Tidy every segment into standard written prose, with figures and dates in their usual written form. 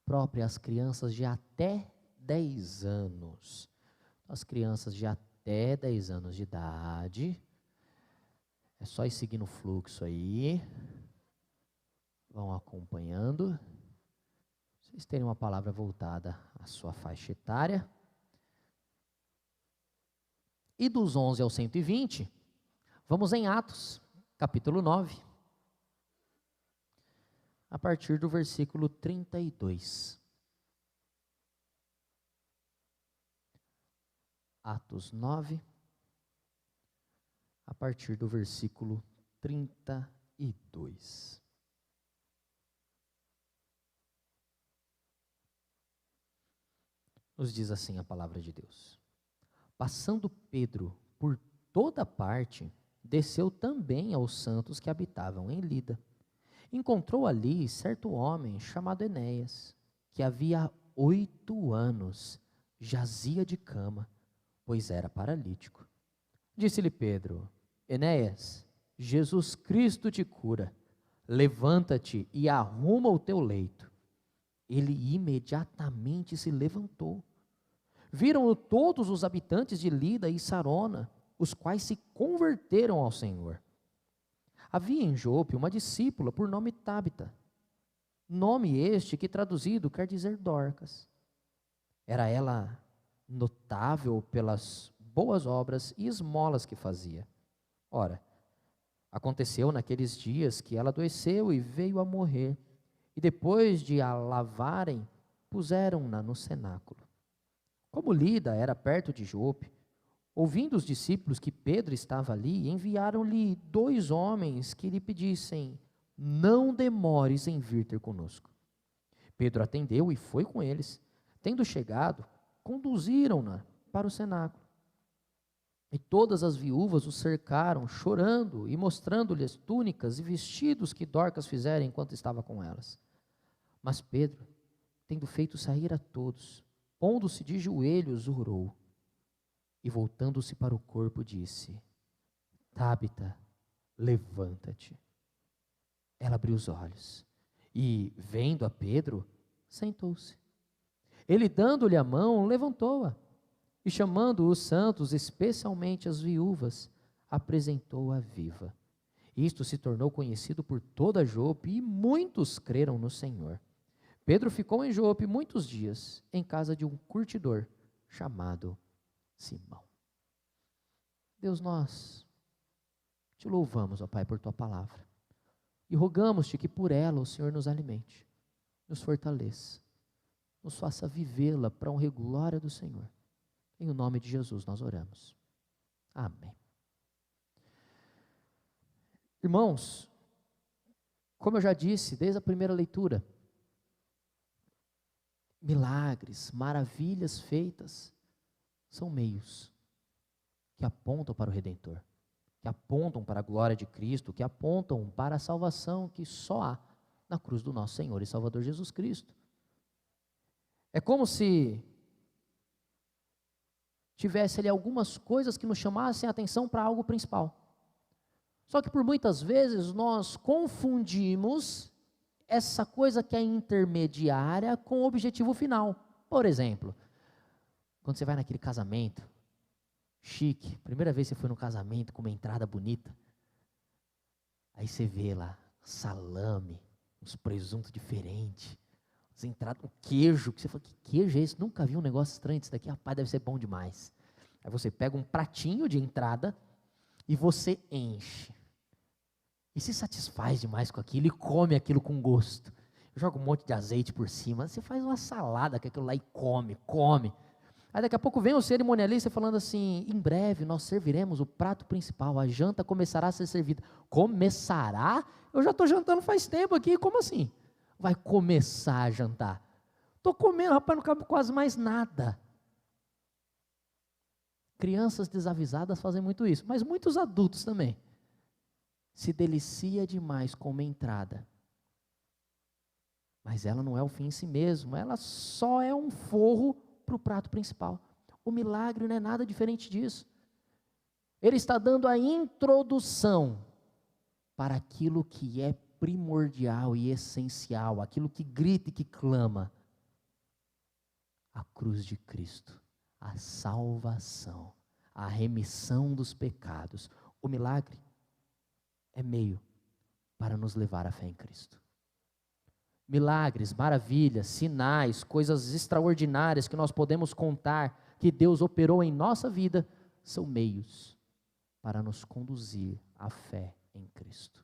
própria às crianças de até 10 anos. As crianças de até 10 anos de idade, é só ir seguindo o fluxo aí, vão acompanhando. Vocês terem uma palavra voltada à sua faixa etária. E dos 11 ao 120, vamos em Atos, capítulo 9, a partir do versículo 32. Atos 9, a partir do versículo 32. Nos diz assim a palavra de Deus: passando Pedro por toda parte, desceu também aos santos que habitavam em Lida. Encontrou ali certo homem chamado Enéas, que havia 8 anos jazia de cama, pois era paralítico. Disse-lhe Pedro: Enéas, Jesus Cristo te cura. Levanta-te e arruma o teu leito. Ele imediatamente se levantou. Viram-no todos os habitantes de Lida e Sarona, os quais se converteram ao Senhor. Havia em Jope uma discípula por nome Tábita, nome este que traduzido quer dizer Dorcas. Era ela notável pelas boas obras e esmolas que fazia. Ora, aconteceu naqueles dias que ela adoeceu e veio a morrer, e depois de a lavarem, puseram-na no cenáculo. Como Lida era perto de Jope, ouvindo os discípulos que Pedro estava ali, enviaram-lhe 2 homens que lhe pedissem: não demores em vir ter conosco. Pedro atendeu e foi com eles. Tendo chegado, conduziram-na para o cenáculo. E todas as viúvas o cercaram, chorando e mostrando-lhes túnicas e vestidos que Dorcas fizera enquanto estava com elas. Mas Pedro, tendo feito sair a todos, pondo-se de joelhos, orou. E voltando-se para o corpo, disse: Tábita, levanta-te. Ela abriu os olhos e, vendo a Pedro, sentou-se. Ele, dando-lhe a mão, levantou-a e, chamando os santos, especialmente as viúvas, apresentou-a viva. Isto se tornou conhecido por toda Jope e muitos creram no Senhor. Pedro ficou em Jope muitos dias, em casa de um curtidor chamado Simão. Deus, nós te louvamos, ó Pai, por tua palavra, e rogamos-te que por ela o Senhor nos alimente, nos fortaleça, nos faça vivê-la para a honra e glória do Senhor. Em o nome de Jesus nós oramos. Amém. Irmãos, como eu já disse desde a primeira leitura, milagres, maravilhas feitas são meios que apontam para o Redentor, que apontam para a glória de Cristo, que apontam para a salvação que só há na cruz do nosso Senhor e Salvador Jesus Cristo. É como se tivesse ali algumas coisas que nos chamassem a atenção para algo principal. Só que por muitas vezes nós confundimos essa coisa que é intermediária com o objetivo final. Por exemplo, quando você vai naquele casamento chique, primeira vez que você foi num casamento com uma entrada bonita, aí você vê lá salame, uns presuntos diferentes, as entradas, um queijo, que você fala, que queijo é esse? Nunca vi um negócio estranho desse daqui, rapaz, deve ser bom demais. Aí você pega um pratinho de entrada e você enche. E se satisfaz demais com aquilo e come aquilo com gosto. Joga um monte de azeite por cima, você faz uma salada com aquilo lá e come. Aí daqui a pouco vem o cerimonialista falando assim: em breve nós serviremos o prato principal, a janta começará a ser servida. Começará? Eu já estou jantando faz tempo aqui, como assim? Vai começar a jantar? Estou comendo, rapaz, não cabe quase mais nada. Crianças desavisadas fazem muito isso, mas muitos adultos também. Se delicia demais com uma entrada, mas ela não é o fim em si mesmo, ela só é um forro para o prato principal. O milagre não é nada diferente disso. Ele está dando a introdução para aquilo que é primordial e essencial, aquilo que grita e que clama: A cruz de Cristo, a salvação, a remissão dos pecados. O milagre é meio para nos levar à fé em Cristo. Milagres, maravilhas, sinais, coisas extraordinárias que nós podemos contar que Deus operou em nossa vida, são meios para nos conduzir à fé em Cristo.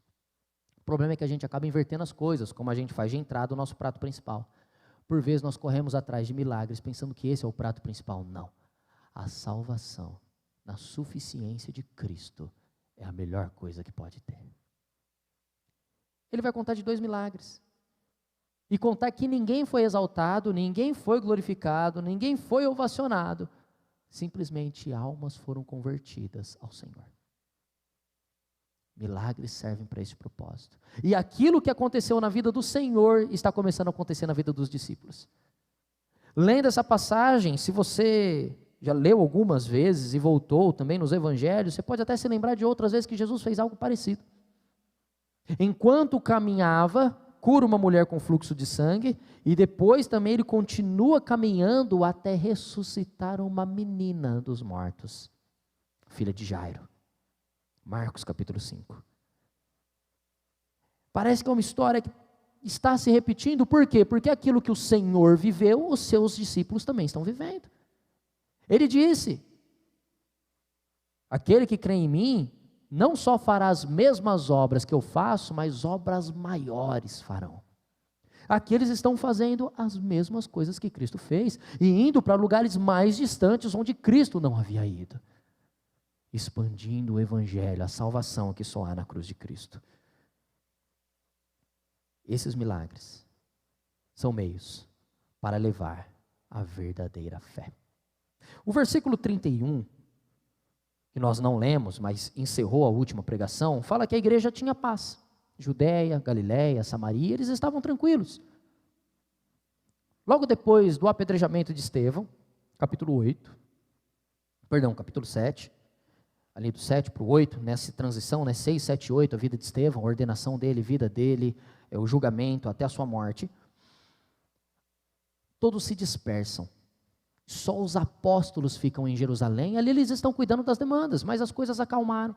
O problema é que a gente acaba invertendo as coisas, como a gente faz de entrada o nosso prato principal. Por vezes nós corremos atrás de milagres, pensando que esse é o prato principal. Não. A salvação, na suficiência de Cristo, é a melhor coisa que pode ter. Ele vai contar de 2 milagres. E contar que ninguém foi exaltado, ninguém foi glorificado, ninguém foi ovacionado. Simplesmente almas foram convertidas ao Senhor. Milagres servem para esse propósito. E aquilo que aconteceu na vida do Senhor está começando a acontecer na vida dos discípulos. Lendo essa passagem, se você já leu algumas vezes e voltou também nos evangelhos, você pode até se lembrar de outras vezes que Jesus fez algo parecido. Enquanto caminhava, cura uma mulher com fluxo de sangue, e depois também ele continua caminhando até ressuscitar uma menina dos mortos, filha de Jairo. Marcos capítulo 5. Parece que é uma história que está se repetindo, por quê? Porque aquilo que o Senhor viveu, os seus discípulos também estão vivendo. Ele disse: aquele que crê em mim, não só fará as mesmas obras que eu faço, mas obras maiores farão. Aqui eles estão fazendo as mesmas coisas que Cristo fez, e indo para lugares mais distantes, onde Cristo não havia ido. Expandindo o evangelho, a salvação que só há na cruz de Cristo. Esses milagres são meios para levar a verdadeira fé. O versículo 31, que nós não lemos, mas encerrou a última pregação, fala que a igreja tinha paz. Judeia, Galiléia, Samaria, eles estavam tranquilos. Logo depois do apedrejamento de Estevão, capítulo 7, ali do 7 para o 8, nessa transição, 6, 7, 8, a vida de Estevão, a ordenação dele, vida dele, o julgamento até a sua morte. Todos se dispersam. Só os apóstolos ficam em Jerusalém, ali eles estão cuidando das demandas, mas as coisas acalmaram.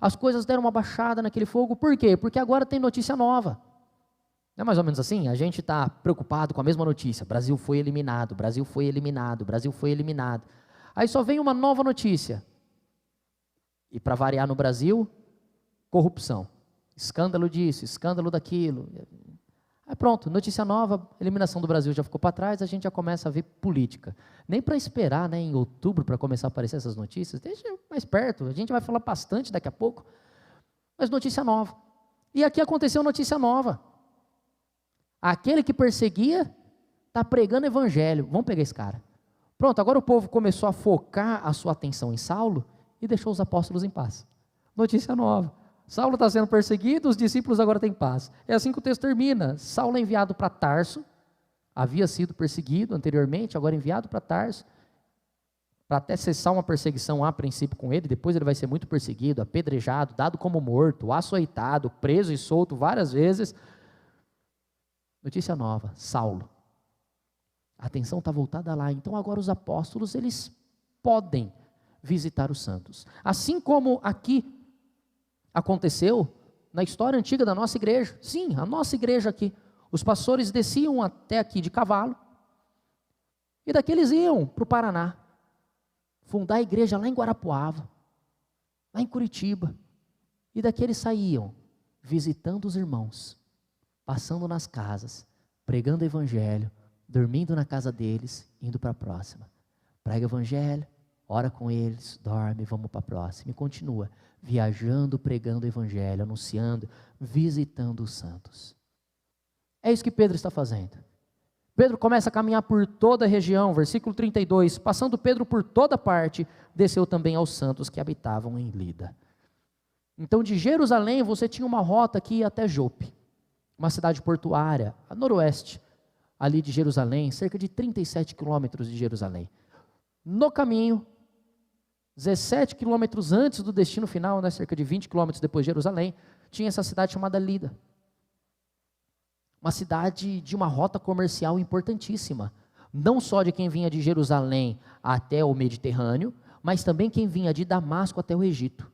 As coisas deram uma baixada naquele fogo, por quê? Porque agora tem notícia nova. Não é mais ou menos assim? A gente está preocupado com a mesma notícia, Brasil foi eliminado, Brasil foi eliminado, Brasil foi eliminado. Aí só vem uma nova notícia. E para variar no Brasil, corrupção. Escândalo disso, escândalo daquilo. Aí pronto, notícia nova, eliminação do Brasil já ficou para trás, a gente já começa a ver política. Nem para esperar, em outubro, para começar a aparecer essas notícias, deixa mais perto, a gente vai falar bastante daqui a pouco. Mas notícia nova. E aqui aconteceu notícia nova. Aquele que perseguia, está pregando evangelho. Vamos pegar esse cara. Pronto, agora o povo começou a focar a sua atenção em Saulo e deixou os apóstolos em paz. Notícia nova. Saulo está sendo perseguido, os discípulos agora têm paz. É assim que o texto termina. Saulo é enviado para Tarso, havia sido perseguido anteriormente, agora enviado para Tarso, para até cessar uma perseguição a princípio com ele, depois ele vai ser muito perseguido, apedrejado, dado como morto, açoitado, preso e solto várias vezes. Notícia nova, Saulo. A atenção está voltada lá, então agora os apóstolos, eles podem visitar os santos. Assim como aqui aconteceu na história antiga da nossa igreja. Sim, a nossa igreja aqui. Os pastores desciam até aqui de cavalo, e daqui eles iam para o Paraná, fundar a igreja lá em Guarapuava, lá em Curitiba, e daqui eles saíam, visitando os irmãos, passando nas casas, pregando o evangelho, dormindo na casa deles, indo para a próxima. Prega o evangelho, ora com eles, dorme, vamos para a próxima, e continua, viajando, pregando o evangelho, anunciando, visitando os santos. É isso que Pedro está fazendo. Pedro começa a caminhar por toda a região, versículo 32, passando Pedro por toda parte, desceu também aos santos que habitavam em Lida. Então de Jerusalém você tinha uma rota que ia até Jope, uma cidade portuária, a noroeste, ali de Jerusalém, cerca de 37 quilômetros de Jerusalém. No caminho, 17 quilômetros antes do destino final, cerca de 20 quilômetros depois de Jerusalém, tinha essa cidade chamada Lida. Uma cidade de uma rota comercial importantíssima. não só de quem vinha de Jerusalém até o Mediterrâneo, mas também quem vinha de Damasco até o Egito.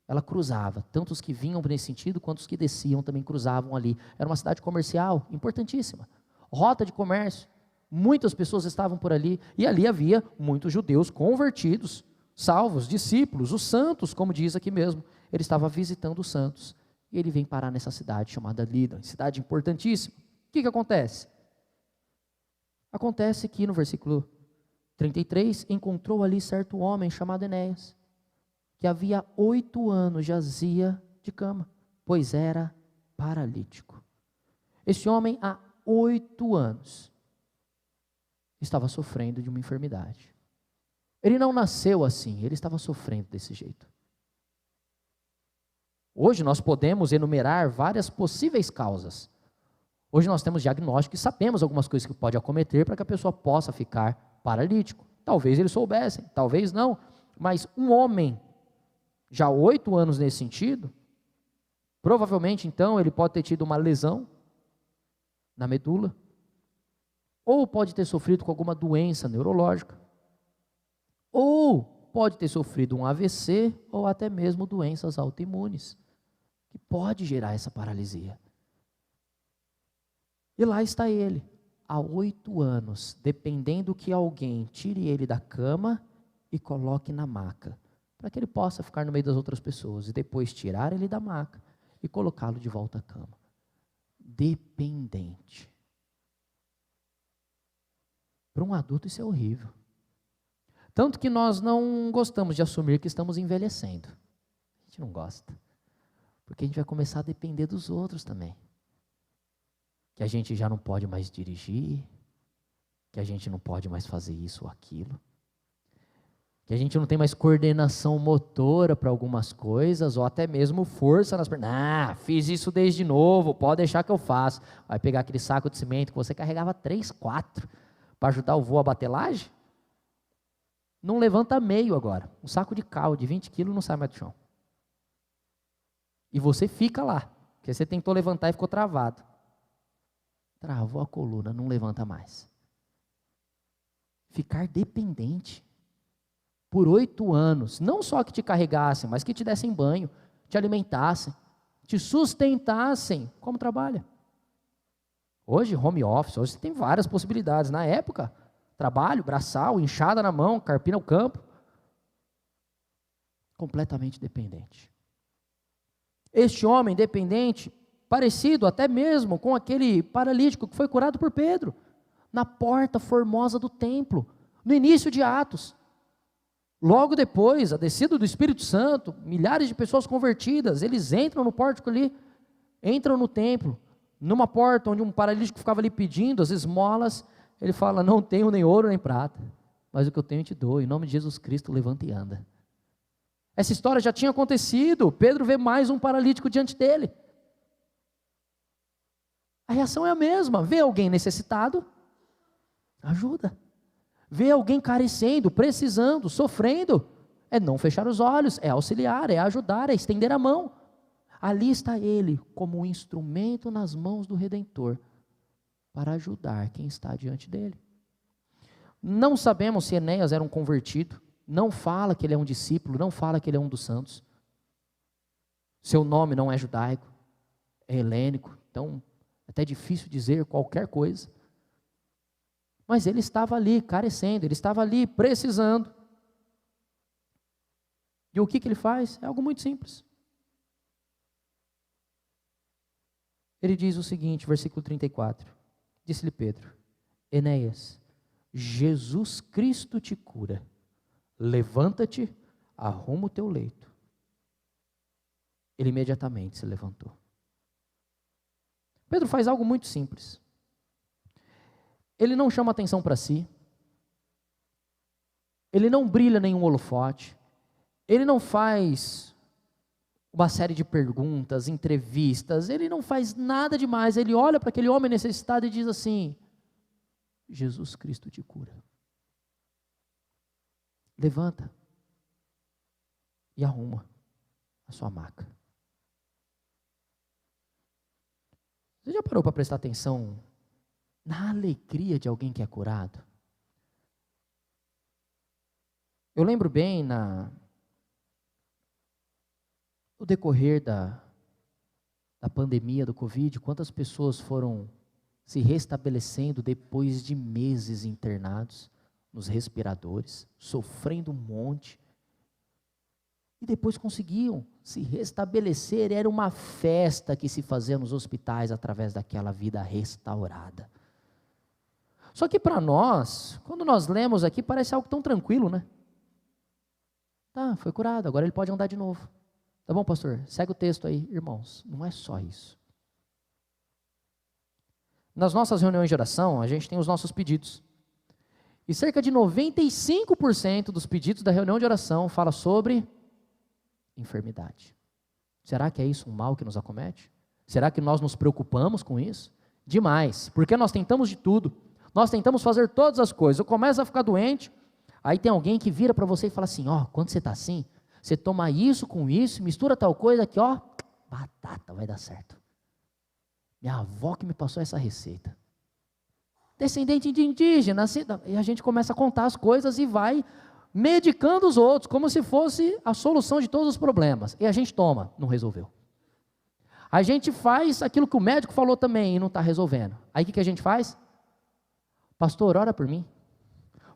Ela cruzava, tanto os que vinham nesse sentido, quanto os que desciam também cruzavam ali. Era uma cidade comercial importantíssima, rota de comércio. Muitas pessoas estavam por ali, e ali havia muitos judeus convertidos, salvos, discípulos, os santos, como diz aqui mesmo. Ele estava visitando os santos, e ele vem parar nessa cidade chamada Lida, cidade importantíssima. O que acontece? Acontece que no versículo 33, encontrou ali certo homem chamado Enéas, que havia 8 anos jazia de cama, pois era paralítico. Esse homem há 8 anos estava sofrendo de uma enfermidade. Ele não nasceu assim, ele estava sofrendo desse jeito. Hoje nós podemos enumerar várias possíveis causas. Hoje nós temos diagnóstico e sabemos algumas coisas que pode acometer para que a pessoa possa ficar paralítico. Talvez eles soubessem, talvez não. Mas um homem, já 8 anos nesse sentido, provavelmente então ele pode ter tido uma lesão na medula, ou pode ter sofrido com alguma doença neurológica, ou pode ter sofrido um AVC, ou até mesmo doenças autoimunes, que pode gerar essa paralisia. E lá está ele, há 8 anos, dependendo que alguém tire ele da cama e coloque na maca, para que ele possa ficar no meio das outras pessoas, e depois tirar ele da maca e colocá-lo de volta à cama. Dependente. Para um adulto isso é horrível. Tanto que nós não gostamos de assumir que estamos envelhecendo. A gente não gosta. Porque a gente vai começar a depender dos outros também. Que a gente já não pode mais dirigir, que a gente não pode mais fazer isso ou aquilo, que a gente não tem mais coordenação motora para algumas coisas, ou até mesmo força nas pernas. Fiz isso desde novo, pode deixar que eu faço. Vai pegar aquele saco de cimento que você carregava 3, 4, para ajudar o vô a bater laje? Não levanta meio agora. Um saco de cal de 20 quilos não sai mais do chão. E você fica lá, porque você tentou levantar e ficou travado. Travou a coluna, não levanta mais. Ficar dependente por 8 anos, não só que te carregassem, mas que te dessem banho, te alimentassem, te sustentassem. Como trabalha? Hoje, home office, hoje você tem várias possibilidades. Na época, trabalho, braçal, enxada na mão, carpina no campo. Completamente dependente. Este homem dependente, parecido até mesmo com aquele paralítico que foi curado por Pedro, na porta formosa do templo, no início de Atos. Logo depois, a descida do Espírito Santo, milhares de pessoas convertidas, eles entram no pórtico ali, entram no templo, numa porta onde um paralítico ficava ali pedindo as esmolas, ele fala: não tenho nem ouro nem prata, mas o que eu tenho eu te dou, em nome de Jesus Cristo, levanta e anda. Essa história já tinha acontecido, Pedro vê mais um paralítico diante dele. A reação é a mesma, vê alguém necessitado, ajuda. Vê alguém carecendo, precisando, sofrendo, é não fechar os olhos, é auxiliar, é ajudar, é estender a mão. Ali está ele, como um instrumento nas mãos do Redentor, para ajudar quem está diante dele. Não sabemos se Enéas era um convertido, não fala que ele é um discípulo, não fala que ele é um dos santos. Seu nome não é judaico, é helênico, então é até difícil dizer qualquer coisa. Mas ele estava ali carecendo, ele estava ali precisando. E o que ele faz? É algo muito simples. Ele diz o seguinte, versículo 34. Disse-lhe Pedro: Enéas, Jesus Cristo te cura. Levanta-te, arruma o teu leito. Ele imediatamente se levantou. Pedro faz algo muito simples. Ele não chama atenção para si. Ele não brilha nenhum holofote. Ele não faz uma série de perguntas, entrevistas. Ele não faz nada demais. Ele olha para aquele homem necessitado e diz assim: Jesus Cristo te cura. Levanta e arruma a sua maca. Você já parou para prestar atenção na alegria de alguém que é curado? Eu lembro bem no decorrer da pandemia do Covid, quantas pessoas foram se restabelecendo depois de meses internados nos respiradores, sofrendo um monte, e depois conseguiam se restabelecer. Era uma festa que se fazia nos hospitais através daquela vida restaurada. Só que para nós, quando nós lemos aqui, parece algo tão tranquilo, né? Tá, foi curado, agora ele pode andar de novo. Tá bom, pastor? Segue o texto aí, irmãos. Não é só isso. Nas nossas reuniões de oração, a gente tem os nossos pedidos. E cerca de 95% dos pedidos da reunião de oração fala sobre enfermidade. Será que é isso um mal que nos acomete? Será que nós nos preocupamos com isso? Demais, porque nós tentamos de tudo. Nós tentamos fazer todas as coisas. Eu começo a ficar doente, aí tem alguém que vira para você e fala assim, ó, quando você está assim, você toma isso com isso, mistura tal coisa aqui, ó, batata, vai dar certo. Minha avó que me passou essa receita. Descendente de indígena, e a gente começa a contar as coisas e vai medicando os outros, como se fosse a solução de todos os problemas. E a gente toma, não resolveu. A gente faz aquilo que o médico falou também e não está resolvendo. Aí o que a gente faz? Pastor, ora por mim.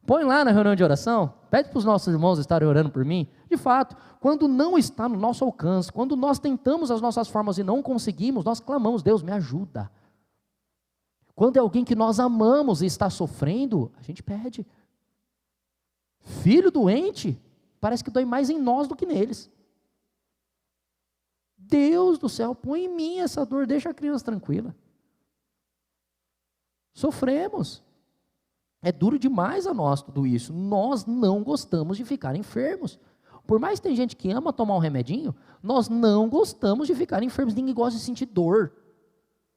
Põe lá na reunião de oração, pede para os nossos irmãos estarem orando por mim. De fato, quando não está no nosso alcance, quando nós tentamos as nossas formas e não conseguimos, nós clamamos, Deus me ajuda. Quando é alguém que nós amamos e está sofrendo, a gente pede. Filho doente, parece que dói mais em nós do que neles. Deus do céu, põe em mim essa dor, deixa a criança tranquila. Sofremos. É duro demais a nós tudo isso. Nós não gostamos de ficar enfermos. Por mais que tem gente que ama tomar um remedinho, nós não gostamos de ficar enfermos. Ninguém gosta de sentir dor.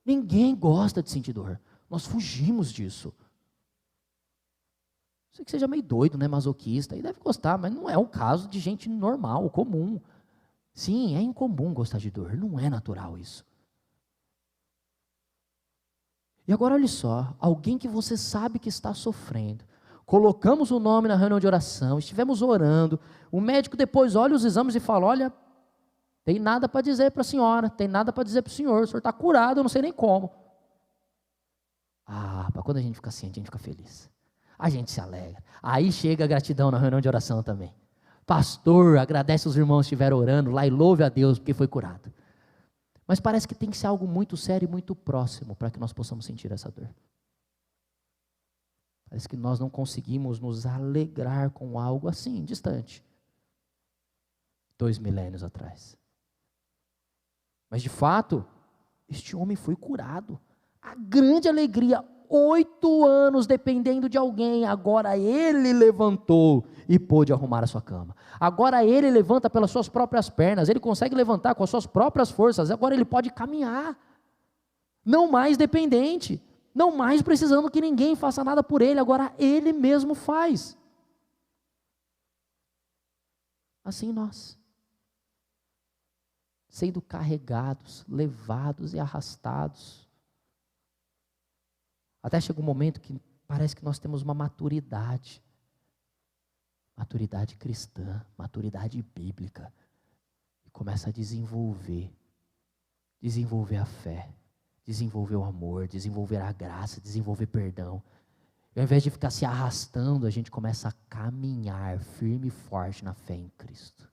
Ninguém gosta de sentir dor. Nós fugimos disso. Sei que seja meio doido, né, masoquista, e deve gostar, mas não é o caso de gente normal, comum. Sim, é incomum gostar de dor, não é natural isso. E agora olha só, alguém que você sabe que está sofrendo, colocamos o nome na reunião de oração, estivemos orando, o médico depois olha os exames e fala, olha, tem nada para dizer para a senhora, tem nada para dizer para o senhor está curado, eu não sei nem como. Ah, quando a gente fica assim, a gente fica feliz. A gente se alegra. Aí chega a gratidão na reunião de oração também. Pastor, agradece os irmãos que estiveram orando lá e louve a Deus porque foi curado. Mas parece que tem que ser algo muito sério e muito próximo para que nós possamos sentir essa dor. Parece que nós não conseguimos nos alegrar com algo assim, distante. 2 milênios atrás. Mas de fato, este homem foi curado. A grande alegria, 8 anos dependendo de alguém, agora ele levantou e pôde arrumar a sua cama. Agora ele levanta pelas suas próprias pernas, ele consegue levantar com as suas próprias forças, agora ele pode caminhar. Não mais dependente, não mais precisando que ninguém faça nada por ele, agora ele mesmo faz. Assim nós, sendo carregados, levados e arrastados, até chega um momento que parece que nós temos uma maturidade cristã, maturidade bíblica, e começa a desenvolver a fé, desenvolver o amor, desenvolver a graça, desenvolver perdão. E ao invés de ficar se arrastando, a gente começa a caminhar firme e forte na fé em Cristo.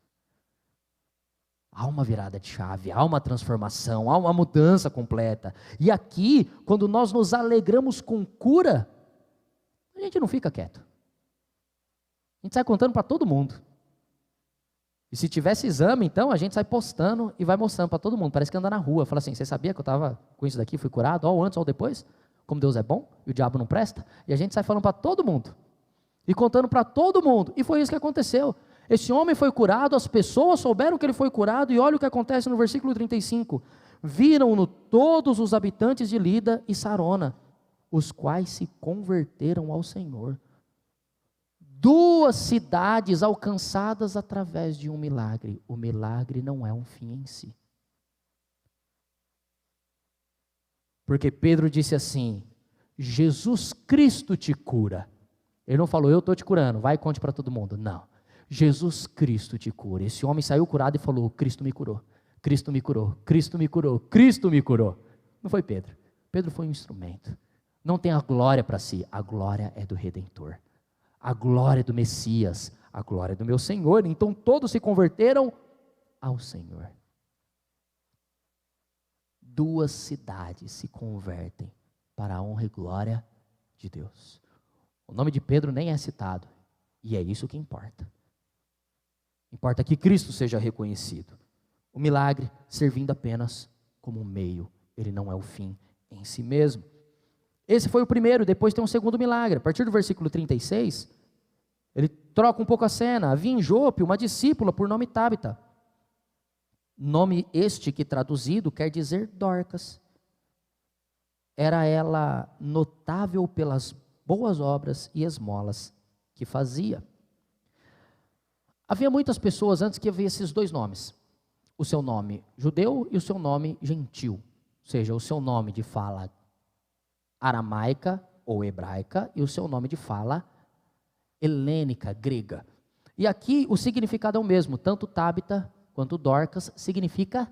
Há uma virada de chave, há uma transformação, há uma mudança completa. E aqui, quando nós nos alegramos com cura, a gente não fica quieto. A gente sai contando para todo mundo. E se tivesse exame, então, a gente sai postando e vai mostrando para todo mundo. Parece que anda na rua. Fala assim, você sabia que eu estava com isso daqui, fui curado, ou antes ou depois? Como Deus é bom e o diabo não presta. E a gente sai falando para todo mundo. E contando para todo mundo. E foi isso que aconteceu. Esse homem foi curado, as pessoas souberam que ele foi curado, e olha o que acontece no versículo 35. Viram-no todos os habitantes de Lida e Sarona, os quais se converteram ao Senhor. 2 cidades alcançadas através de um milagre. O milagre não é um fim em si. Porque Pedro disse assim, Jesus Cristo te cura. Ele não falou, eu estou te curando, vai e conte para todo mundo. Não. Jesus Cristo te cura. Esse homem saiu curado e falou: Cristo me curou, Cristo me curou, Cristo me curou, Cristo me curou. Não foi Pedro. Pedro foi um instrumento. Não tem a glória para si, a glória é do Redentor. A glória é do Messias, a glória é do meu Senhor. Então todos se converteram ao Senhor. 2 cidades se convertem para a honra e glória de Deus. O nome de Pedro nem é citado, e é isso que importa. Importa que Cristo seja reconhecido. O milagre servindo apenas como um meio, ele não é o fim em si mesmo. Esse foi o primeiro, depois tem um segundo milagre. A partir do versículo 36, ele troca um pouco a cena. Havia em Jope uma discípula por nome Tabita. Nome este que traduzido quer dizer Dorcas. Era ela notável pelas boas obras e esmolas que fazia. Havia muitas pessoas antes que havia esses 2 nomes. O seu nome judeu e o seu nome gentil. Ou seja, o seu nome de fala aramaica ou hebraica e o seu nome de fala helênica, grega. E aqui o significado é o mesmo, tanto Tabita quanto Dorcas significa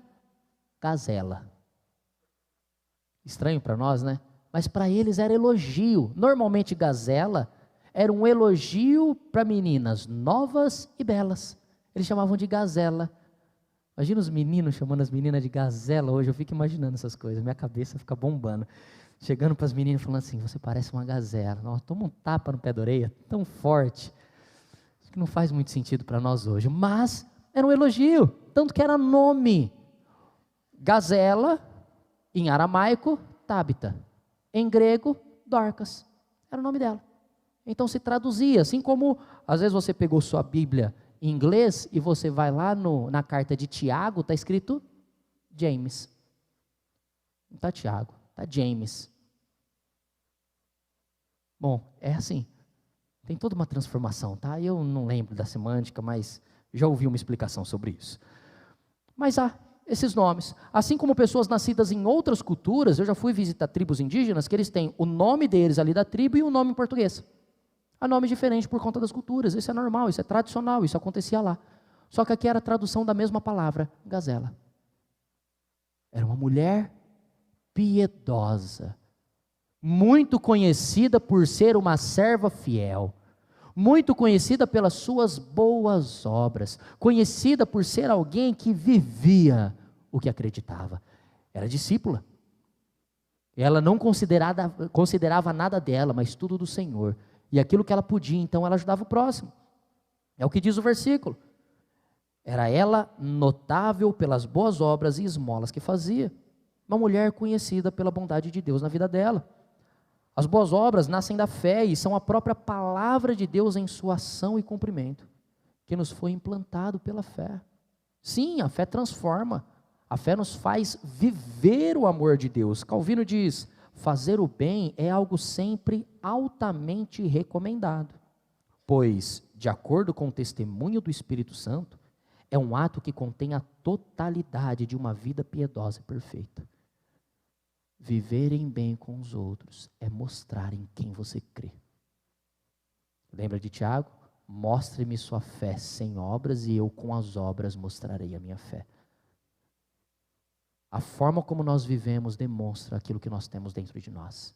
gazela. Estranho para nós, né? Mas para eles era elogio. Normalmente gazela era um elogio para meninas novas e belas. Eles chamavam de gazela. Imagina os meninos chamando as meninas de gazela hoje. Eu fico imaginando essas coisas, minha cabeça fica bombando. Chegando para as meninas falando assim: você parece uma gazela. Nossa, toma um tapa no pé da orelha, tão forte. Acho que não faz muito sentido para nós hoje. Mas era um elogio, tanto que era nome. Gazela, em aramaico, Tabita. Em grego, Dorcas. Era o nome dela. Então se traduzia, assim como às vezes você pegou sua Bíblia em inglês e você vai lá na carta de Tiago, está escrito James. Não está Tiago, está James. Bom, é assim. Tem toda uma transformação, tá? Eu não lembro da semântica, mas já ouvi uma explicação sobre isso. Mas há esses nomes. Assim como pessoas nascidas em outras culturas, eu já fui visitar tribos indígenas, que eles têm o nome deles ali da tribo e o nome em português. Há nome diferente por conta das culturas, isso é normal, isso é tradicional, isso acontecia lá. Só que aqui era a tradução da mesma palavra, gazela. Era uma mulher piedosa, muito conhecida por ser uma serva fiel, muito conhecida pelas suas boas obras, conhecida por ser alguém que vivia o que acreditava. Era discípula. Ela não considerava nada dela, mas tudo do Senhor. E aquilo que ela podia, então ela ajudava o próximo. É o que diz o versículo. Era ela notável pelas boas obras e esmolas que fazia. Uma mulher conhecida pela bondade de Deus na vida dela. As boas obras nascem da fé e são a própria palavra de Deus em sua ação e cumprimento, que nos foi implantado pela fé. Sim, a fé transforma. A fé nos faz viver o amor de Deus. Calvino diz: fazer o bem é algo sempre altamente recomendado, pois, de acordo com o testemunho do Espírito Santo, é um ato que contém a totalidade de uma vida piedosa e perfeita. Viver em bem com os outros é mostrar em quem você crê. Lembra de Tiago? Mostre-me sua fé sem obras e eu com as obras mostrarei a minha fé. A forma como nós vivemos demonstra aquilo que nós temos dentro de nós.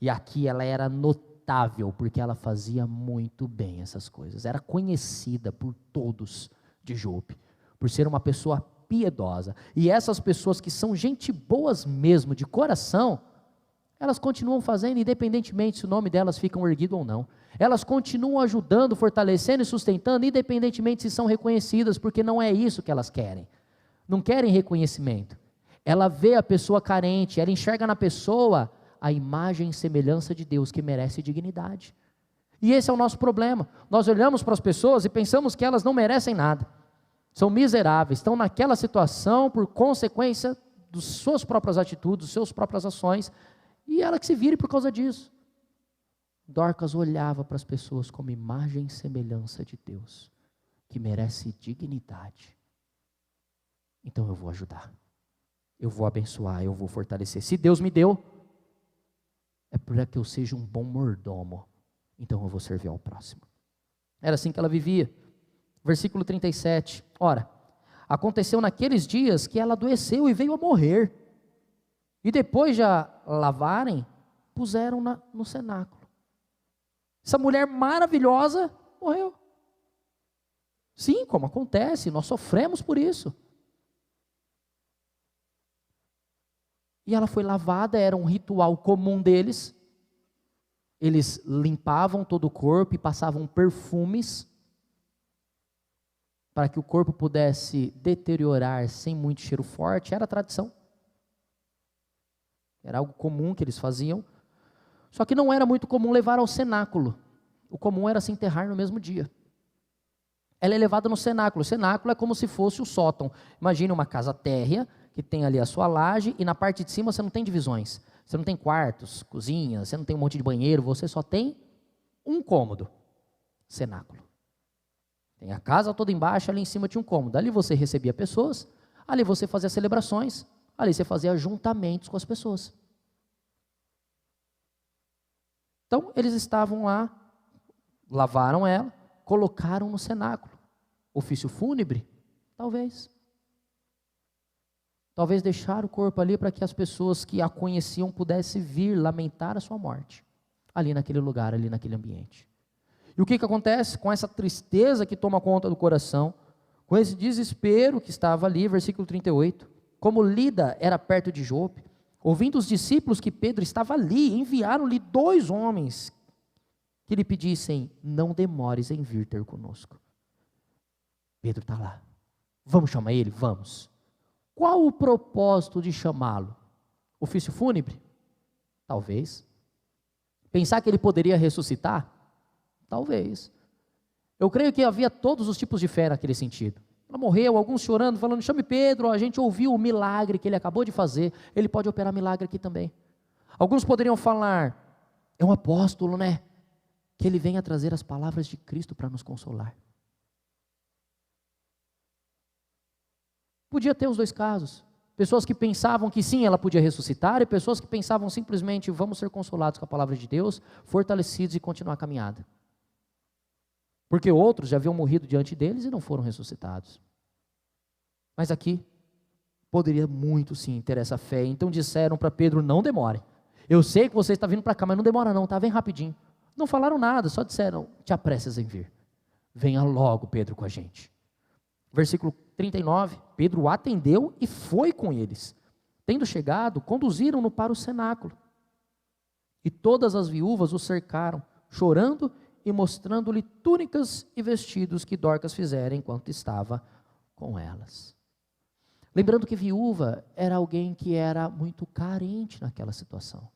E aqui ela era notável, porque ela fazia muito bem essas coisas. Era conhecida por todos de Jope, por ser uma pessoa piedosa. E essas pessoas que são gente boas mesmo, de coração, elas continuam fazendo, independentemente se o nome delas fica erguido ou não. Elas continuam ajudando, fortalecendo e sustentando, independentemente se são reconhecidas, porque não é isso que elas querem. Não querem reconhecimento. Ela vê a pessoa carente, ela enxerga na pessoa a imagem e semelhança de Deus que merece dignidade. E esse é o nosso problema. Nós olhamos para as pessoas e pensamos que elas não merecem nada. São miseráveis, estão naquela situação por consequência das suas próprias atitudes, das suas próprias ações, e ela que se vire por causa disso. Dorcas olhava para as pessoas como imagem e semelhança de Deus, que merece dignidade. Então eu vou ajudar. Eu vou abençoar, eu vou fortalecer. Se Deus me deu, é para que eu seja um bom mordomo. Então eu vou servir ao próximo. Era assim que ela vivia. Versículo 37. Ora, aconteceu naqueles dias que ela adoeceu e veio a morrer. E depois de a lavarem, puseram-na no cenáculo. Essa mulher maravilhosa morreu. Sim, como acontece, nós sofremos por isso. E ela foi lavada, era um ritual comum deles. Eles limpavam todo o corpo e passavam perfumes para que o corpo pudesse deteriorar sem muito cheiro forte. Era a tradição. Era algo comum que eles faziam. Só que não era muito comum levar ao cenáculo. O comum era se enterrar no mesmo dia. Ela é levada no cenáculo. O cenáculo é como se fosse o sótão. Imagine uma casa térrea, que tem ali a sua laje, e na parte de cima você não tem divisões. Você não tem quartos, cozinha, você não tem um monte de banheiro, você só tem um cômodo. Cenáculo. Tem a casa toda embaixo, ali em cima tinha um cômodo. Ali você recebia pessoas, ali você fazia celebrações, ali você fazia ajuntamentos com as pessoas. Então, eles estavam lá, lavaram ela, colocaram no cenáculo. Ofício fúnebre? Talvez. Talvez deixar o corpo ali para que as pessoas que a conheciam pudessem vir lamentar a sua morte. Ali naquele lugar, ali naquele ambiente. E o que acontece? Com essa tristeza que toma conta do coração, com esse desespero que estava ali, versículo 38. Como Lida era perto de Jope, ouvindo os discípulos que Pedro estava ali, enviaram-lhe 2 homens que lhe pedissem: não demores em vir ter conosco. Pedro está lá. Vamos chamar ele? Vamos. Qual o propósito de chamá-lo? Ofício fúnebre? Talvez. Pensar que ele poderia ressuscitar? Talvez. Eu creio que havia todos os tipos de fé naquele sentido. Ela morreu, alguns chorando, falando: chame Pedro, a gente ouviu o milagre que ele acabou de fazer, ele pode operar milagre aqui também. Alguns poderiam falar: é um apóstolo, né? Que ele venha trazer as palavras de Cristo para nos consolar. Podia ter os 2 casos. Pessoas que pensavam que sim, ela podia ressuscitar, e pessoas que pensavam simplesmente: vamos ser consolados com a palavra de Deus, fortalecidos e continuar a caminhada. Porque outros já haviam morrido diante deles e não foram ressuscitados. Mas aqui, poderia muito sim ter essa fé. Então disseram para Pedro: não demore. Eu sei que você está vindo para cá, mas não demora não, tá? Vem rapidinho. Não falaram nada, só disseram: te apresses em vir. Venha logo, Pedro, com a gente. Versículo 39, Pedro atendeu e foi com eles. Tendo chegado, conduziram-no para o cenáculo. E todas as viúvas o cercaram, chorando e mostrando-lhe túnicas e vestidos que Dorcas fizera enquanto estava com elas. Lembrando que viúva era alguém que era muito carente naquela situação.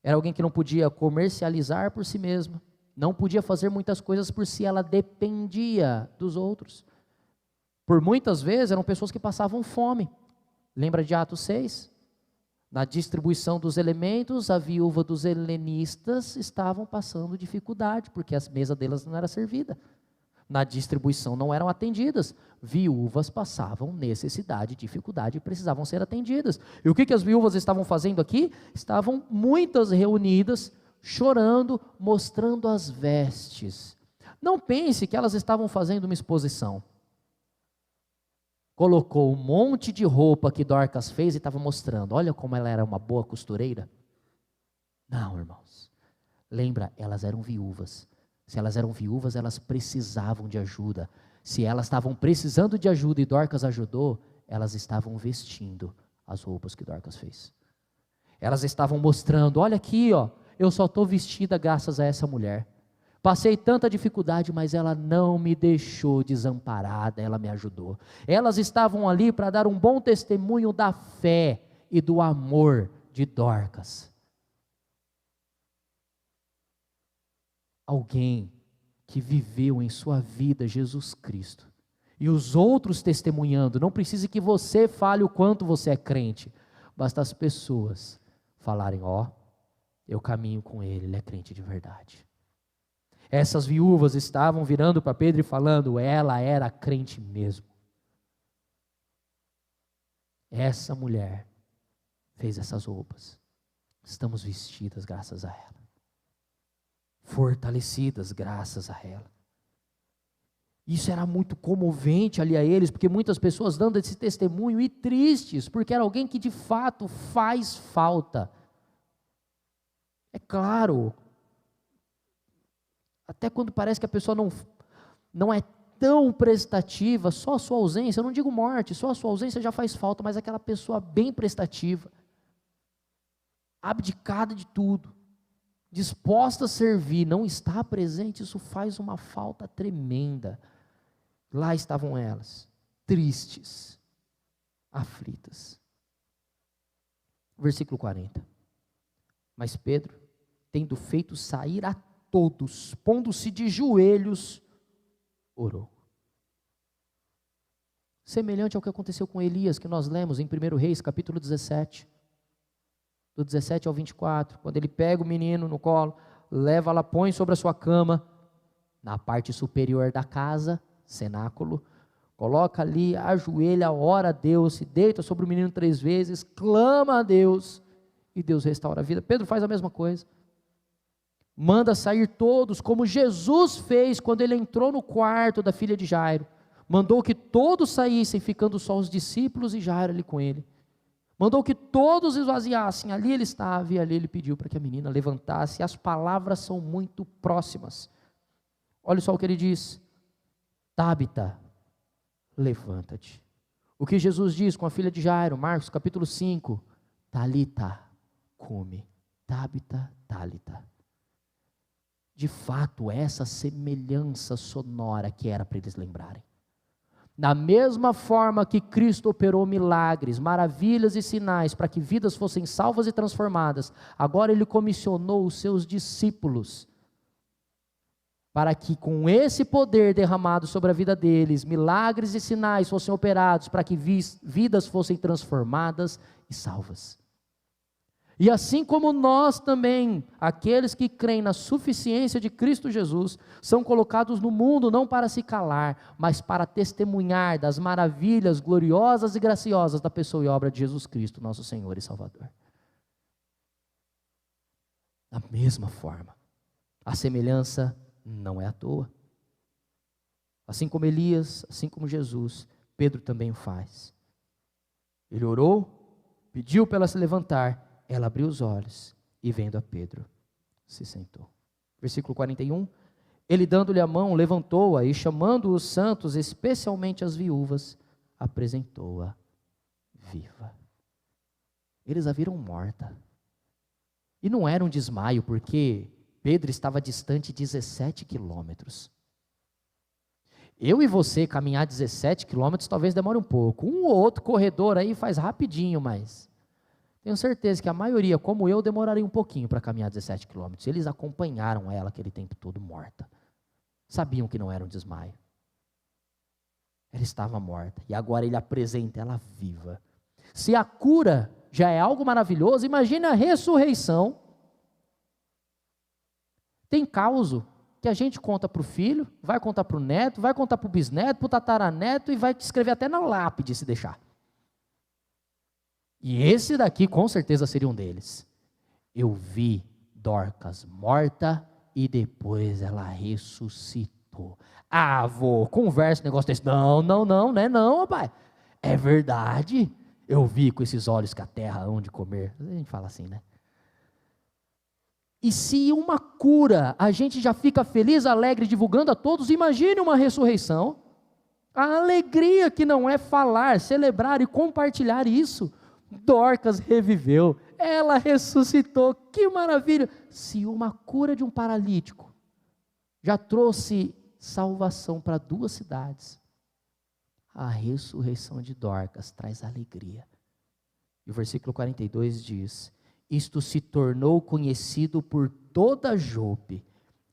Era alguém que não podia comercializar por si mesma, não podia fazer muitas coisas por si, ela dependia dos outros. Por muitas vezes eram pessoas que passavam fome. Lembra de Atos 6? Na distribuição dos elementos, a viúva dos helenistas estavam passando dificuldade, porque a mesa delas não era servida. Na distribuição não eram atendidas. Viúvas passavam necessidade, dificuldade e precisavam ser atendidas. E o que as viúvas estavam fazendo aqui? Estavam muitas reunidas, chorando, mostrando as vestes. Não pense que elas estavam fazendo uma exposição. Colocou um monte de roupa que Dorcas fez e estava mostrando. Olha como ela era uma boa costureira. Não, irmãos. Lembra, elas eram viúvas. Se elas eram viúvas, elas precisavam de ajuda. Se elas estavam precisando de ajuda e Dorcas ajudou, elas estavam vestindo as roupas que Dorcas fez. Elas estavam mostrando: olha aqui, ó, eu só estou vestida graças a essa mulher. Passei tanta dificuldade, mas ela não me deixou desamparada, ela me ajudou. Elas estavam ali para dar um bom testemunho da fé e do amor de Dorcas. Alguém que viveu em sua vida Jesus Cristo. E os outros testemunhando. Não precisa que você fale o quanto você é crente. Basta as pessoas falarem: ó, eu caminho com ele é crente de verdade. Essas viúvas estavam virando para Pedro e falando: ela era crente mesmo. Essa mulher fez essas roupas. Estamos vestidas graças a ela. Fortalecidas graças a ela. Isso era muito comovente ali a eles, porque muitas pessoas dando esse testemunho e tristes, porque era alguém que de fato faz falta. É claro, até quando parece que a pessoa não é tão prestativa, só a sua ausência, eu não digo morte, só a sua ausência já faz falta, mas aquela pessoa bem prestativa, abdicada de tudo, disposta a servir, não está presente, isso faz uma falta tremenda. Lá estavam elas, tristes, aflitas. Versículo 40. Mas Pedro, tendo feito sair a todos, pondo-se de joelhos, orou. Semelhante ao que aconteceu com Elias, que nós lemos em 1 Reis, capítulo 17, do 17 ao 24, quando ele pega o menino no colo, leva lá, põe sobre a sua cama, na parte superior da casa, cenáculo, coloca ali, ajoelha, ora a Deus, se deita sobre o menino 3 vezes, clama a Deus, e Deus restaura a vida. Pedro faz a mesma coisa, manda sair todos, como Jesus fez quando ele entrou no quarto da filha de Jairo, mandou que todos saíssem, ficando só os discípulos e Jairo ali com ele, mandou que todos esvaziassem, ali ele estava, e ali ele pediu para que a menina levantasse, e as palavras são muito próximas. Olha só o que ele diz: Tábita, levanta-te. O que Jesus diz com a filha de Jairo, Marcos capítulo 5, Talita, come. Tábita, talita. De fato, essa semelhança sonora que era para eles lembrarem. Da mesma forma que Cristo operou milagres, maravilhas e sinais para que vidas fossem salvas e transformadas, agora Ele comissionou os seus discípulos para que com esse poder derramado sobre a vida deles, milagres e sinais fossem operados para que vidas fossem transformadas e salvas. E assim como nós também, aqueles que creem na suficiência de Cristo Jesus, são colocados no mundo não para se calar, mas para testemunhar das maravilhas gloriosas e graciosas da pessoa e obra de Jesus Cristo, nosso Senhor e Salvador. Da mesma forma, a semelhança não é à toa. Assim como Elias, assim como Jesus, Pedro também o faz. Ele orou, pediu para ela se levantar, ela abriu os olhos e, vendo a Pedro, se sentou. Versículo 41, ele dando-lhe a mão, levantou-a e, chamando os santos, especialmente as viúvas, apresentou-a viva. Eles a viram morta. E não era um desmaio, porque Pedro estava distante 17 quilômetros. Eu e você caminhar 17 quilômetros talvez demore um pouco. Um ou outro corredor aí faz rapidinho, mas tenho certeza que a maioria, como eu, demoraria um pouquinho para caminhar 17 quilômetros. Eles acompanharam ela aquele tempo todo morta. Sabiam que não era um desmaio. Ela estava morta. E agora ele apresenta ela viva. Se a cura já é algo maravilhoso, imagine a ressurreição. Tem causo que a gente conta para o filho, vai contar para o neto, vai contar para o bisneto, para o tataraneto e vai escrever até na lápide se deixar. E esse daqui com certeza seria um deles. Eu vi Dorcas morta e depois ela ressuscitou. Ah, avô, conversa um negócio desse. Não, não é não, rapaz. É verdade. Eu vi com esses olhos que a terra hão de comer. A gente fala assim, né? E se uma cura, a gente já fica feliz, alegre, divulgando a todos, imagine uma ressurreição. A alegria que não é falar, celebrar e compartilhar isso. Dorcas reviveu, ela ressuscitou, que maravilha. Se uma cura de um paralítico já trouxe salvação para 2 cidades, a ressurreição de Dorcas traz alegria. E o versículo 42 diz: isto se tornou conhecido por toda Jope,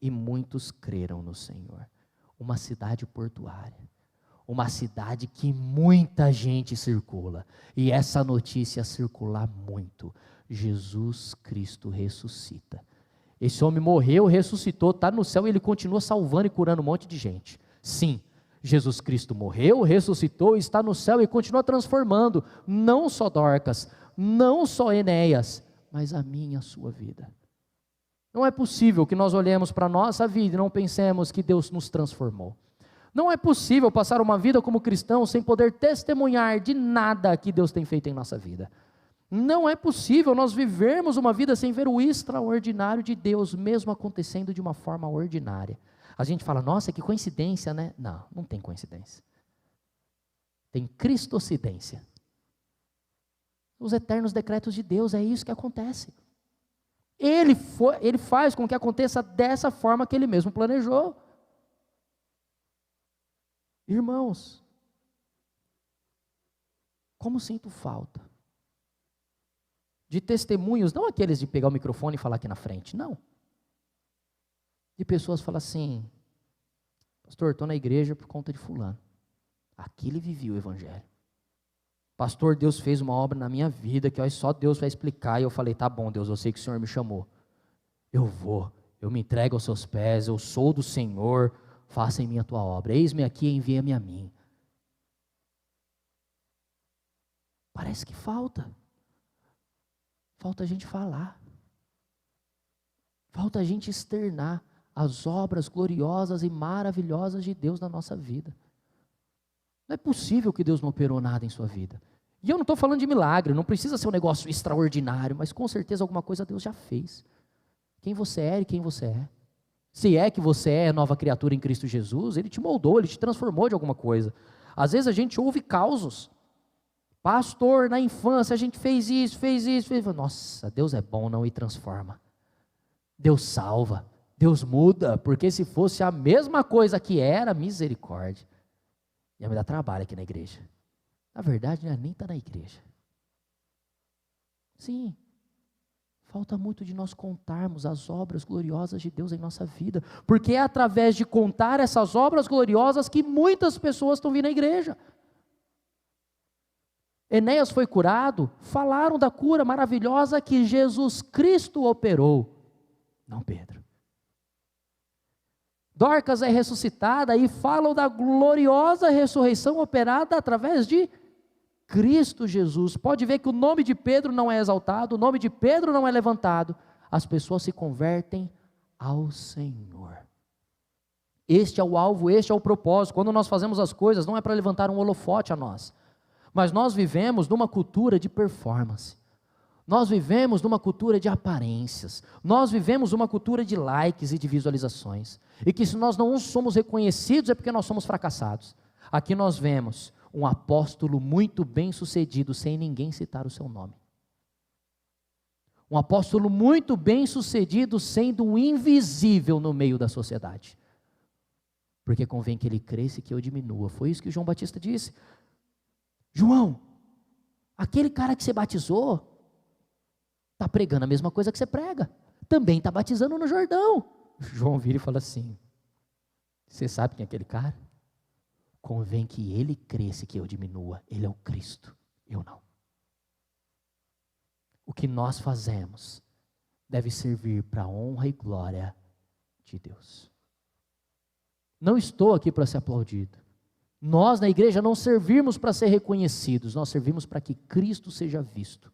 e muitos creram no Senhor. Uma cidade portuária, uma cidade que muita gente circula, e essa notícia circular muito: Jesus Cristo ressuscita. Esse homem morreu, ressuscitou, está no céu e ele continua salvando e curando um monte de gente. Sim, Jesus Cristo morreu, ressuscitou, está no céu e continua transformando, não só Dorcas, não só Enéas, mas a minha e a sua vida. Não é possível que nós olhemos para a nossa vida e não pensemos que Deus nos transformou. Não é possível passar uma vida como cristão sem poder testemunhar de nada que Deus tem feito em nossa vida. Não é possível nós vivermos uma vida sem ver o extraordinário de Deus, mesmo acontecendo de uma forma ordinária. A gente fala, nossa, que coincidência, né? Não, não tem coincidência. Tem cristocidência. Os eternos decretos de Deus, é isso que acontece. Ele faz com que aconteça dessa forma que Ele mesmo planejou. Irmãos, como sinto falta de testemunhos, não aqueles de pegar o microfone e falar aqui na frente, não. De pessoas que falam assim, pastor, estou na igreja por conta de fulano. Aqui ele vivia o evangelho. Pastor, Deus fez uma obra na minha vida que só Deus vai explicar. E eu falei, tá bom Deus, eu sei que o Senhor me chamou. Eu me entrego aos seus pés, eu sou do Senhor, faça em mim a tua obra. Eis-me aqui e envia-me a mim. Parece que falta a gente falar. Falta a gente externar as obras gloriosas e maravilhosas de Deus na nossa vida. Não é possível que Deus não operou nada em sua vida. E eu não estou falando de milagre, não precisa ser um negócio extraordinário, mas com certeza alguma coisa Deus já fez. Quem você é e quem você é. Se é que você é nova criatura em Cristo Jesus, Ele te moldou, Ele te transformou de alguma coisa. Às vezes a gente ouve causos. Pastor, na infância a gente fez isso. Nossa, Deus é bom, não, e transforma. Deus salva, Deus muda, porque se fosse a mesma coisa que era, misericórdia. Ia me dar trabalho aqui na igreja. Na verdade, nem está na igreja. Sim, falta muito de nós contarmos as obras gloriosas de Deus em nossa vida, porque é através de contar essas obras gloriosas que muitas pessoas estão vindo à igreja. Enéas foi curado, falaram da cura maravilhosa que Jesus Cristo operou, não Pedro. Dorcas é ressuscitada e falam da gloriosa ressurreição operada através de Cristo Jesus. Pode ver que o nome de Pedro não é exaltado, o nome de Pedro não é levantado, as pessoas se convertem ao Senhor. Este é o alvo, este é o propósito. Quando nós fazemos as coisas, não é para levantar um holofote a nós, mas nós vivemos numa cultura de performance, nós vivemos numa cultura de aparências, nós vivemos uma cultura de likes e de visualizações, e que se nós não somos reconhecidos é porque nós somos fracassados. Aqui nós vemos um apóstolo muito bem sucedido, sem ninguém citar o seu nome. Um apóstolo muito bem sucedido, sendo um invisível no meio da sociedade. Porque convém que ele cresça e que eu diminua. Foi isso que João Batista disse. João, aquele cara que você batizou, está pregando a mesma coisa que você prega. Também está batizando no Jordão. João vira e fala assim, você sabe quem é aquele cara? Convém que ele cresça e que eu diminua. Ele é o Cristo, eu não. O que nós fazemos deve servir para a honra e glória de Deus. Não estou aqui para ser aplaudido. Nós na igreja não servimos para ser reconhecidos, nós servimos para que Cristo seja visto,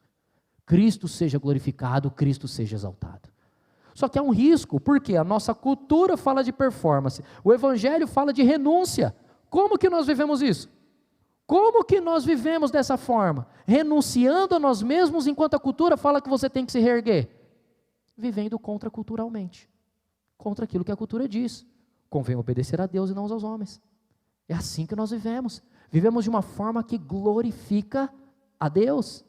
Cristo seja glorificado, Cristo seja exaltado. Só que há um risco, porque a nossa cultura fala de performance, o evangelho fala de renúncia. Como que nós vivemos isso? Como que nós vivemos dessa forma? Renunciando a nós mesmos enquanto a cultura fala que você tem que se reerguer? Vivendo contraculturalmente, contra aquilo que a cultura diz. Convém obedecer a Deus e não aos homens. É assim que nós vivemos. Vivemos de uma forma que glorifica a Deus.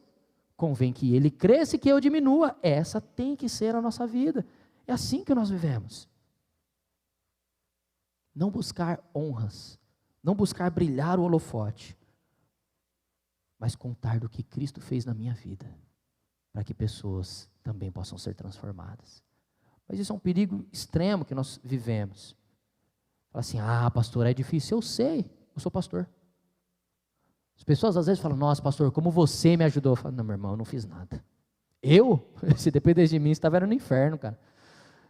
Convém que Ele cresça e que eu diminua. Essa tem que ser a nossa vida. É assim que nós vivemos. Não buscar honras, não buscar brilhar o holofote, mas contar do que Cristo fez na minha vida, para que pessoas também possam ser transformadas. Mas isso é um perigo extremo que nós vivemos. Fala assim, pastor, é difícil. Eu sei, eu sou pastor. As pessoas às vezes falam, nossa pastor, como você me ajudou. Eu falo, não meu irmão, eu não fiz nada. Eu? Se dependesse de mim, você estava no inferno, cara.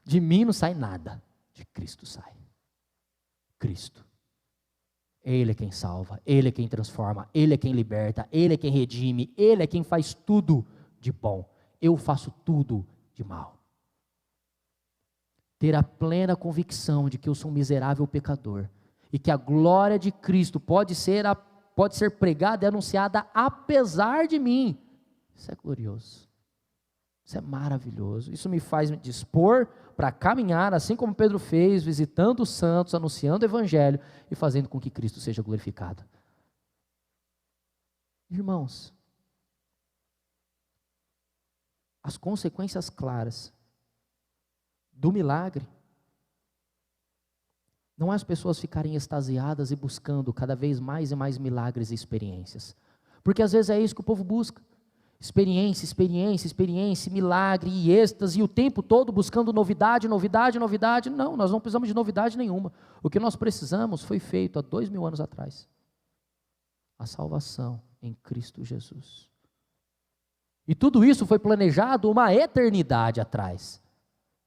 De mim não sai nada, de Cristo sai. Cristo. Ele é quem salva, Ele é quem transforma, Ele é quem liberta, Ele é quem redime, Ele é quem faz tudo de bom. Eu faço tudo de mal. Ter a plena convicção de que eu sou um miserável pecador e que a glória de Cristo pode ser pregada e anunciada apesar de mim. Isso é glorioso, isso é maravilhoso, isso me faz me dispor para caminhar, assim como Pedro fez, visitando os santos, anunciando o evangelho e fazendo com que Cristo seja glorificado. Irmãos, as consequências claras do milagre não é as pessoas ficarem extasiadas e buscando cada vez mais e mais milagres e experiências, porque às vezes é isso que o povo busca, experiência, milagre e êxtase, e o tempo todo buscando novidade, não, nós não precisamos de novidade nenhuma, o que nós precisamos foi feito há 2000 anos atrás, a salvação em Cristo Jesus, e tudo isso foi planejado uma eternidade atrás,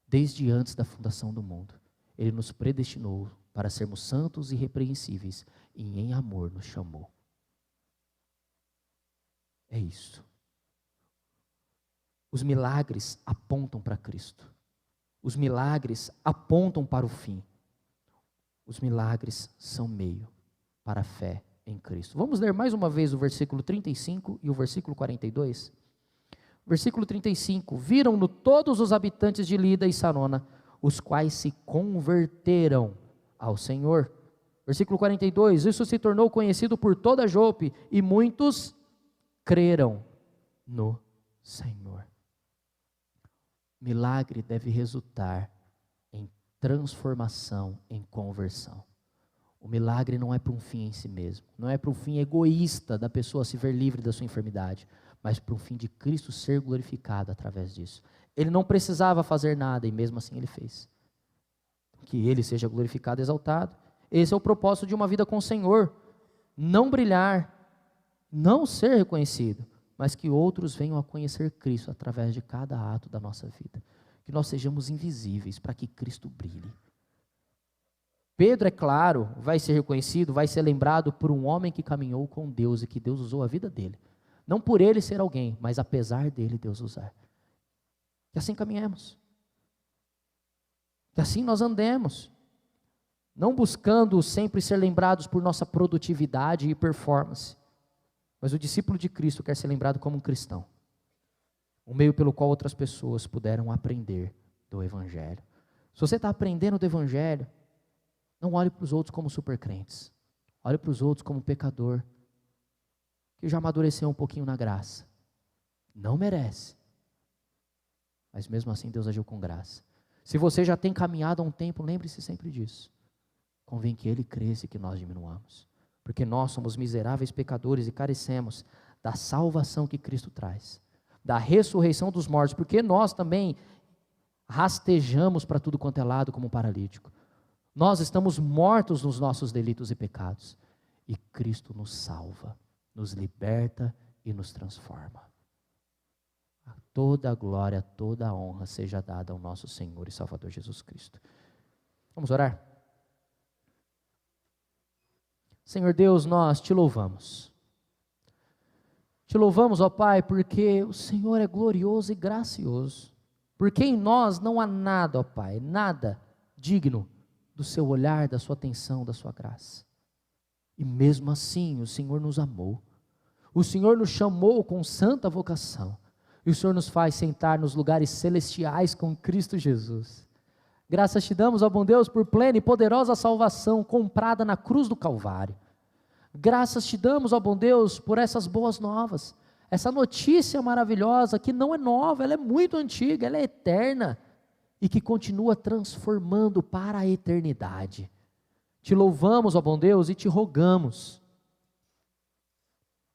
desde antes da fundação do mundo, Ele nos predestinou para sermos santos e irrepreensíveis, e em amor nos chamou. É isso. Os milagres apontam para Cristo. Os milagres apontam para o fim. Os milagres são meio para a fé em Cristo. Vamos ler mais uma vez o versículo 35 e o versículo 42. Versículo 35. Viram-no todos os habitantes de Lida e Sarona, os quais se converteram ao Senhor. Versículo 42, isso se tornou conhecido por toda Jope, e muitos creram no Senhor. Milagre deve resultar em transformação, em conversão. O milagre não é para um fim em si mesmo, não é para um fim egoísta da pessoa se ver livre da sua enfermidade, mas para o fim de Cristo ser glorificado através disso. Ele não precisava fazer nada, e mesmo assim Ele fez. Que Ele seja glorificado e exaltado. Esse é o propósito de uma vida com o Senhor. Não brilhar, não ser reconhecido, mas que outros venham a conhecer Cristo através de cada ato da nossa vida. Que nós sejamos invisíveis para que Cristo brilhe. Pedro, é claro, vai ser reconhecido, vai ser lembrado por um homem que caminhou com Deus e que Deus usou a vida dele. Não por ele ser alguém, mas apesar dele Deus usar. Que assim caminhemos. Que assim nós andemos. Não buscando sempre ser lembrados por nossa produtividade e performance. Mas o discípulo de Cristo quer ser lembrado como um cristão. Um meio pelo qual outras pessoas puderam aprender do Evangelho. Se você está aprendendo do Evangelho, não olhe para os outros como supercrentes. Olhe para os outros como pecador, que já amadureceu um pouquinho na graça. Não merece. Mas mesmo assim Deus agiu com graça. Se você já tem caminhado há um tempo, lembre-se sempre disso. Convém que Ele cresça e que nós diminuamos. Porque nós somos miseráveis pecadores e carecemos da salvação que Cristo traz. Da ressurreição dos mortos. Porque nós também rastejamos para tudo quanto é lado como um paralítico. Nós estamos mortos nos nossos delitos e pecados. E Cristo nos salva, nos liberta e nos transforma. Toda a glória, toda a honra seja dada ao nosso Senhor e Salvador Jesus Cristo. Vamos orar? Senhor Deus, nós te louvamos. Te louvamos, ó Pai, porque o Senhor é glorioso e gracioso. Porque em nós não há nada, ó Pai, nada digno do seu olhar, da sua atenção, da sua graça. E mesmo assim o Senhor nos amou. O Senhor nos chamou com santa vocação. E o Senhor nos faz sentar nos lugares celestiais com Cristo Jesus. Graças te damos, ó bom Deus, por plena e poderosa salvação comprada na cruz do Calvário. Graças te damos, ó bom Deus, por essas boas novas. Essa notícia maravilhosa que não é nova, ela é muito antiga, ela é eterna. E que continua transformando para a eternidade. Te louvamos, ó bom Deus, e te rogamos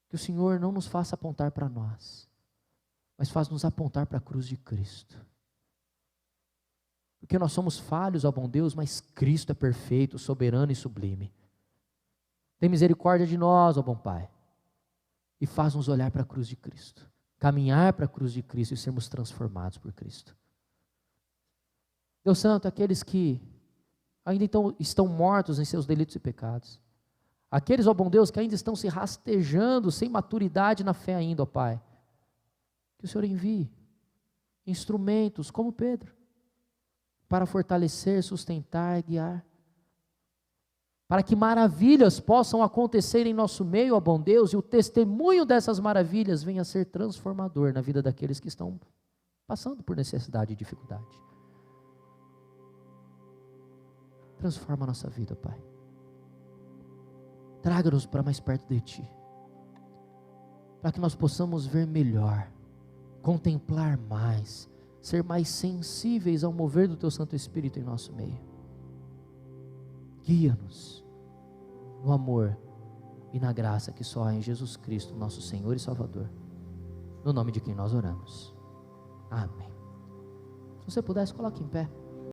que o Senhor não nos faça apontar para nós, mas faz-nos apontar para a cruz de Cristo. Porque nós somos falhos, ó bom Deus, mas Cristo é perfeito, soberano e sublime. Tem misericórdia de nós, ó bom Pai, e faz-nos olhar para a cruz de Cristo, caminhar para a cruz de Cristo e sermos transformados por Cristo. Deus Santo, aqueles que ainda estão mortos em seus delitos e pecados, aqueles, ó bom Deus, que ainda estão se rastejando, sem maturidade na fé ainda, ó Pai, que o Senhor envie instrumentos como Pedro, para fortalecer, sustentar, guiar. para que maravilhas possam acontecer em nosso meio, ó bom Deus, e o testemunho dessas maravilhas venha a ser transformador na vida daqueles que estão passando por necessidade e dificuldade. Transforma a nossa vida, Pai. Traga-nos para mais perto de Ti, para que nós possamos ver melhor, contemplar mais, ser mais sensíveis ao mover do Teu Santo Espírito em nosso meio. Guia-nos no amor e na graça que só há em Jesus Cristo, nosso Senhor e Salvador, no nome de quem nós oramos. Amém. Se você puder, coloque em pé.